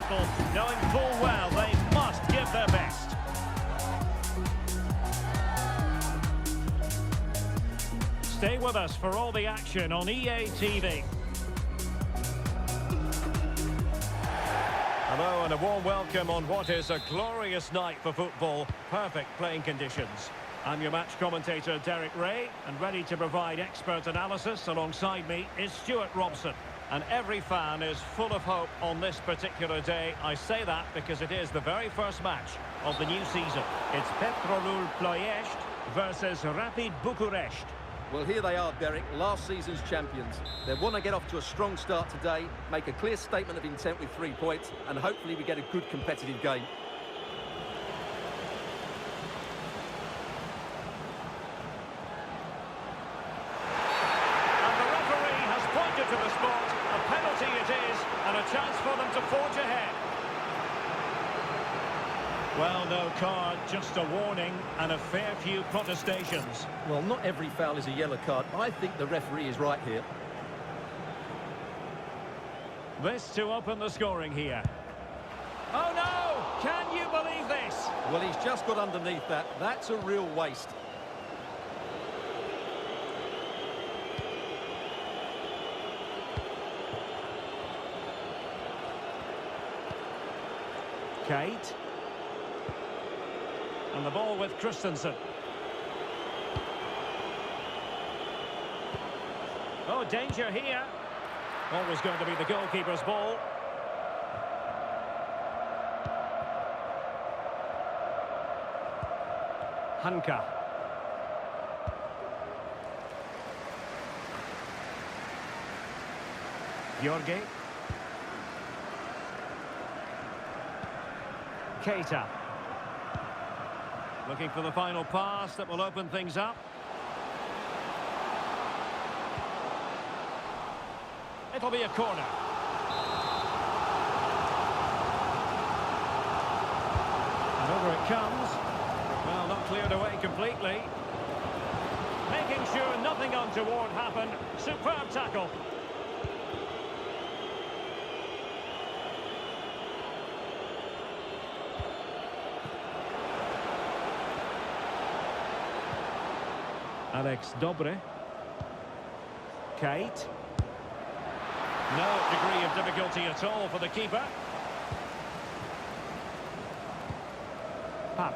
respectful, knowing full well they must give their best. Stay with us for all the action on EA TV. Hello and a warm welcome on what is a glorious night for football. Perfect playing conditions. I'm your match commentator Derek Ray, and ready to provide expert analysis alongside me is Stuart Robson. And every fan is full of hope on this particular day. I say that because it is the very first match of the new season. It's Petrolu Ploiești versus Rapid Bucharest. Well, here they are, Derek, last season's champions. They want to get off to a strong start today, make a clear statement of intent with 3 points, and hopefully we get a good competitive game. And the referee has pointed to the spot. A penalty it is, and a chance for them to forge ahead. Well, no card, just a warning and a fair few protestations. Well, not every foul is a yellow card. I think the referee is right here. This to open the scoring here. Oh no! Can you believe this? Well, he's just got underneath that. That's a real waste. Kate. And the ball with Christensen. Oh, danger here. Always going to be the goalkeeper's ball. Hanka. Georgi. Keita. Looking for the final pass that will open things up. It'll be a corner. And over it comes. Well, not cleared away completely. Making sure nothing untoward happened. Superb tackle. Alex Dobre. Kate. No degree of difficulty at all for the keeper. Pap.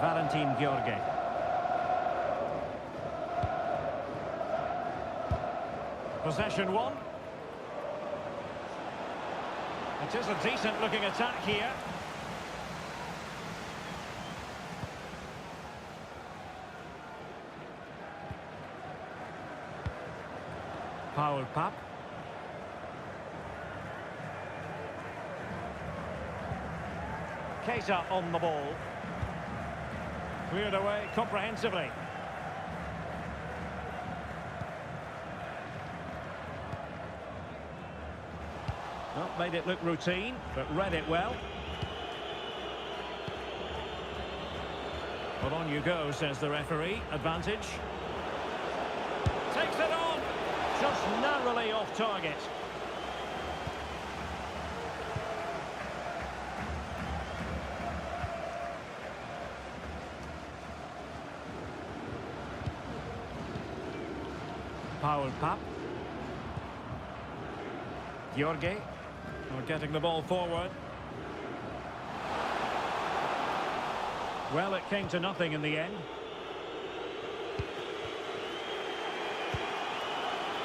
Valentin Georgi. Possession one. It is a decent looking attack here. Paul Pap. Keita on the ball. Cleared away comprehensively. Well, made it look routine, but read it well. Well, on you go, says the referee. Advantage. Takes it on. Just narrowly off target. Paul Pap. Georgi. We're getting the ball forward. Well, it came to nothing in the end.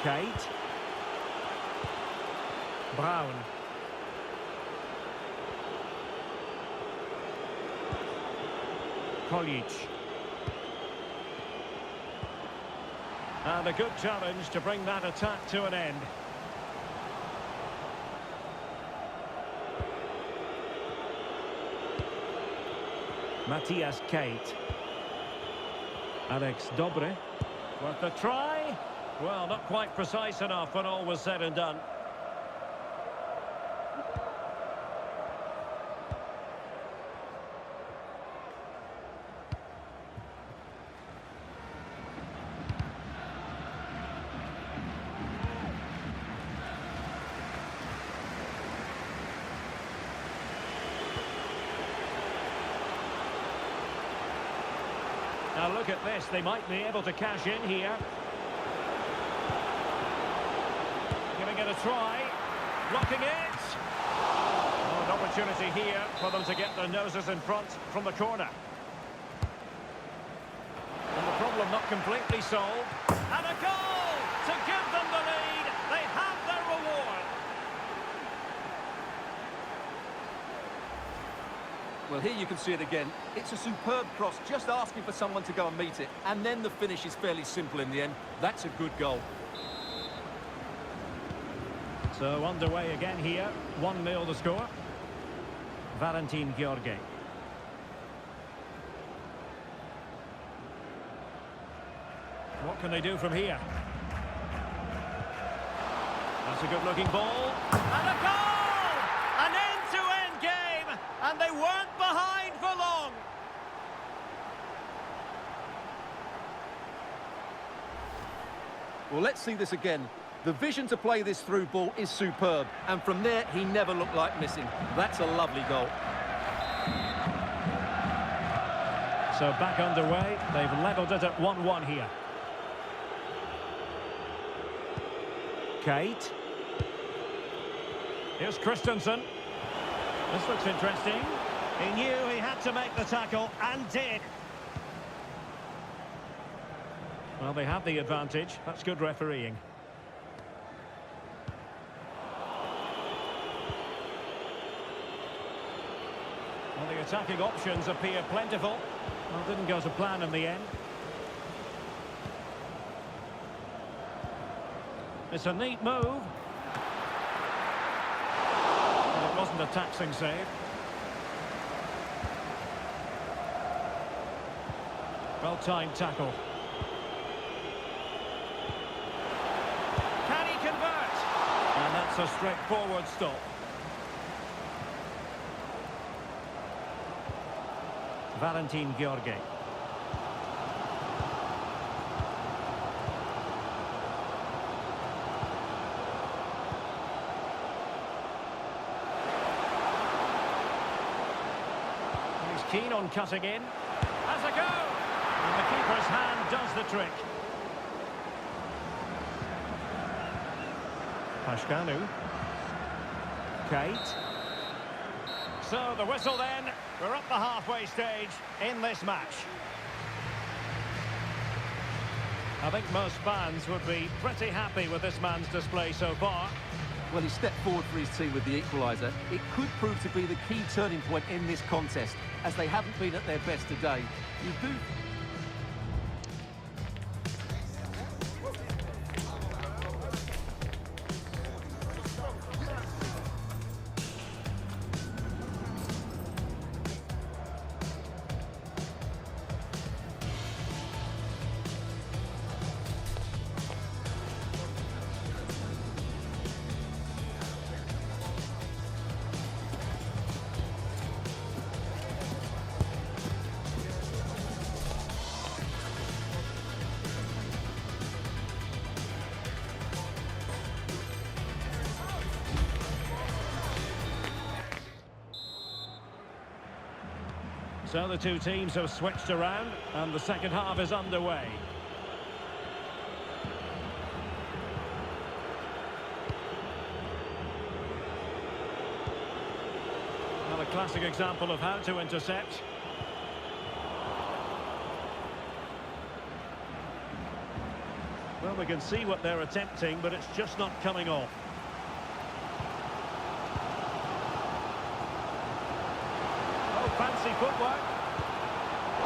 Kate. Brown. Kolic. And a good challenge to bring that attack to an end. Matthias Kate. Alex Dobre. Worth a try. Well, not quite precise enough when all was said and done. Now look at this, they might be able to cash in here. Giving it a try. Blocking it. Oh, an opportunity here for them to get their noses in front from the corner. And the problem not completely solved. And a goal to give them the lead. They have their reward. Well, here you can see it again. It's a superb cross, just asking for someone to go and meet it. And then the finish is fairly simple in the end. That's a good goal. So underway again here. 1-0 the score. Valentin Georgi. What can they do from here? That's a good-looking ball. And a goal! An end-to-end game! And they weren't behind for long. Well, let's see this again. The vision to play this through ball is superb. And from there, he never looked like missing. That's a lovely goal. So back underway. They've levelled it at 1-1 here. Kate. Here's Christensen. This looks interesting. He knew he had to make the tackle and did. Well, they have the advantage. That's good refereeing. Well, the attacking options appear plentiful. Well, didn't go to plan in the end. It's a neat move. And it wasn't a taxing save. Well-timed tackle. Can he convert? And that's a straightforward stop. Valentin Georgi. Keen on cutting in. Has a go! And the keeper's hand does the trick. Pashkanu. Kate. So the whistle then. We're up the halfway stage in this match. I think most fans would be pretty happy with this man's display so far. Well, he stepped forward for his team with the equaliser. It could prove to be the key turning point in this contest, as they haven't been at their best today. You do... So the two teams have switched around and the second half is underway. Well, a classic example of how to intercept. Well, we can see what they're attempting, but it's just not coming off. Fancy footwork.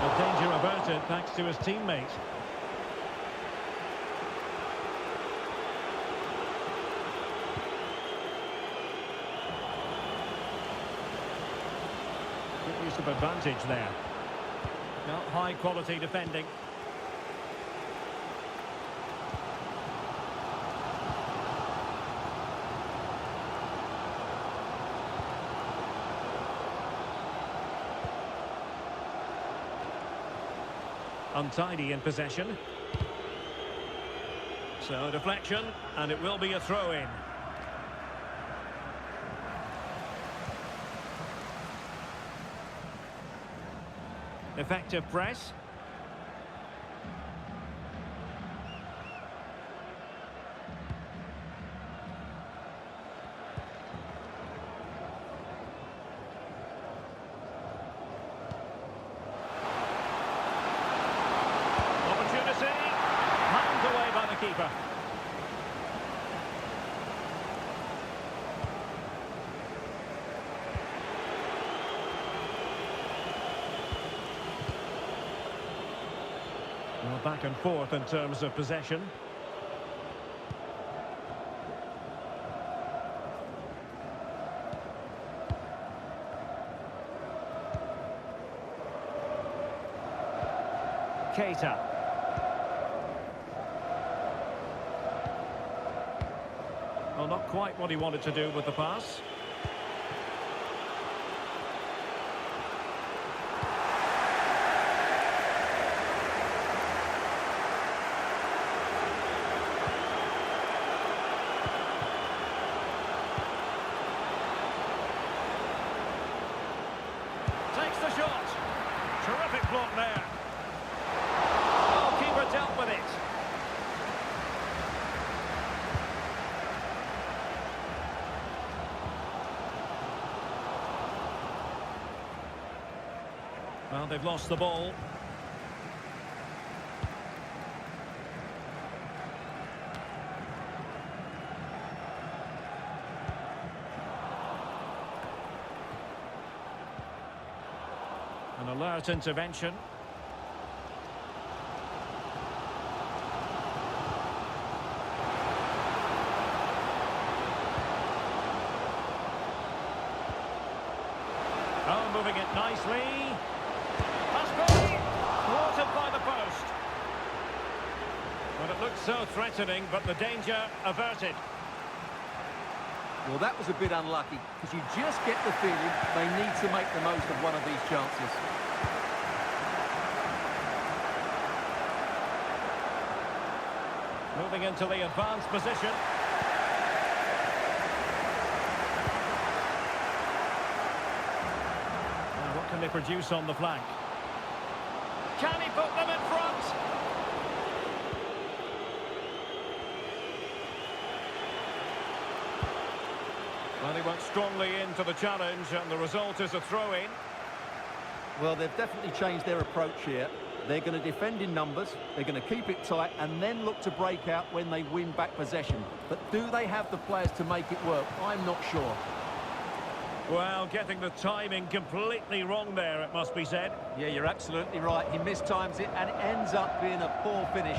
The danger averted thanks to his teammate. Good use of advantage there. Now, high quality defending. Untidy in possession. So deflection, and it will be a throw-in. Effective press. back and forth in terms of possession. Keita. Well, not quite what he wanted to do with the pass. Takes the shot. Terrific block there. Goalkeeper dealt with it. Well, they've lost the ball. An alert intervention. Oh, moving it nicely. Thwarted by the post. Well, it looked so threatening, but the danger averted. Well, that was a bit unlucky, because you just get the feeling they need to make the most of one of these chances. Moving into the advanced position. Now, what can they produce on the flank? Can he put them in front? Well, he went strongly into the challenge, and the result is a throw-in. Well, they've definitely changed their approach here. They're going to defend in numbers, they're going to keep it tight, and then look to break out when they win back possession. But do they have the players to make it work? I'm not sure. Well, getting the timing completely wrong there, it must be said. Yeah, you're absolutely right. He mistimes it, and it ends up being a poor finish.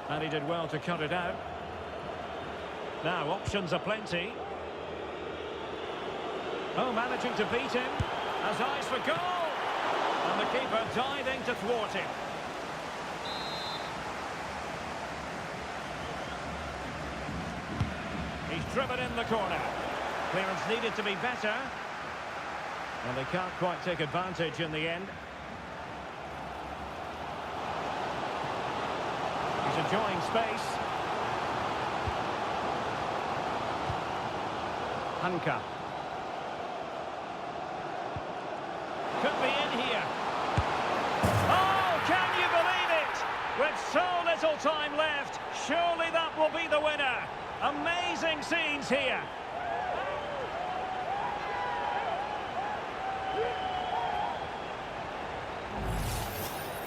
And he did well to cut it out. Now, options are plenty. Oh, managing to beat him. Has eyes for goal. And the keeper diving to thwart him. He's driven in the corner. Clearance needed to be better. Well, they can't quite take advantage in the end. He's enjoying space. Hanka. Could be in here. Oh, can you believe it? With so little time left, surely that will be the winner. Amazing scenes here.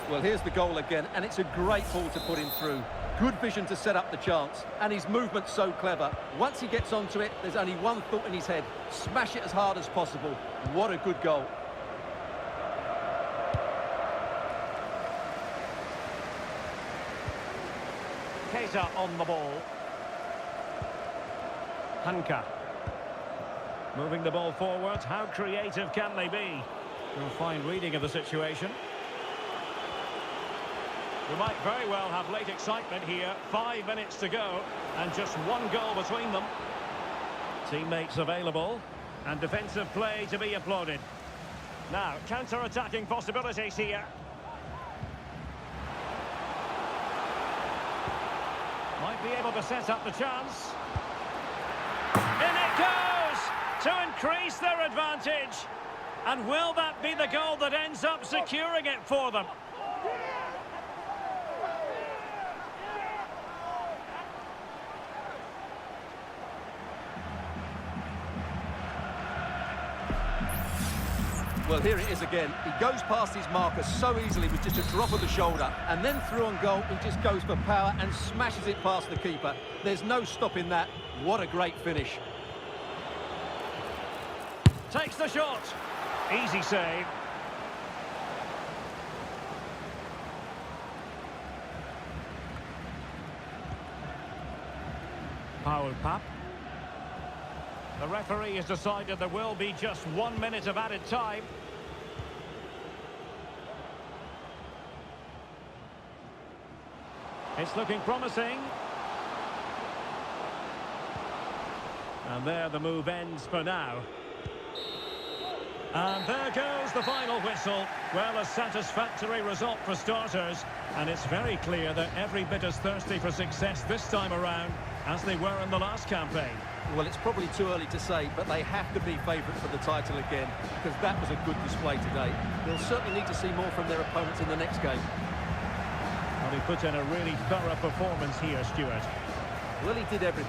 Well, here's the goal again, and it's a great ball to put him through. Good vision to set up the chance, and his movement's so clever. Once he gets onto it, there's only one thought in his head. Smash it as hard as possible. What a good goal. Keita on the ball. Hanka. Moving the ball forward. How creative can they be? A fine reading of the situation. We might very well have late excitement here. 5 minutes to go, and just one goal between them. Teammates available, and defensive play to be applauded. Now, counter-attacking possibilities here. Might be able to set up the chance. In it goes! To increase their advantage. And will that be the goal that ends up securing it for them? Well, here it is again. He goes past his marker so easily with just a drop of the shoulder, and then through on goal, he just goes for power and smashes it past the keeper. There's no stopping that. What a great finish. Takes the shot. Easy save. Paul Papp. The referee has decided there will be just 1 minute of added time. It's looking promising. And there the move ends for now. And there goes the final whistle. Well, a satisfactory result for starters. And it's very clear that every bit as thirsty for success this time around as they were in the last campaign. Well, it's probably too early to say, but they have to be favourites for the title again, because that was a good display today. They'll certainly need to see more from their opponents in the next game. Well, he put in a really thorough performance here, Stuart. Well, he did everything.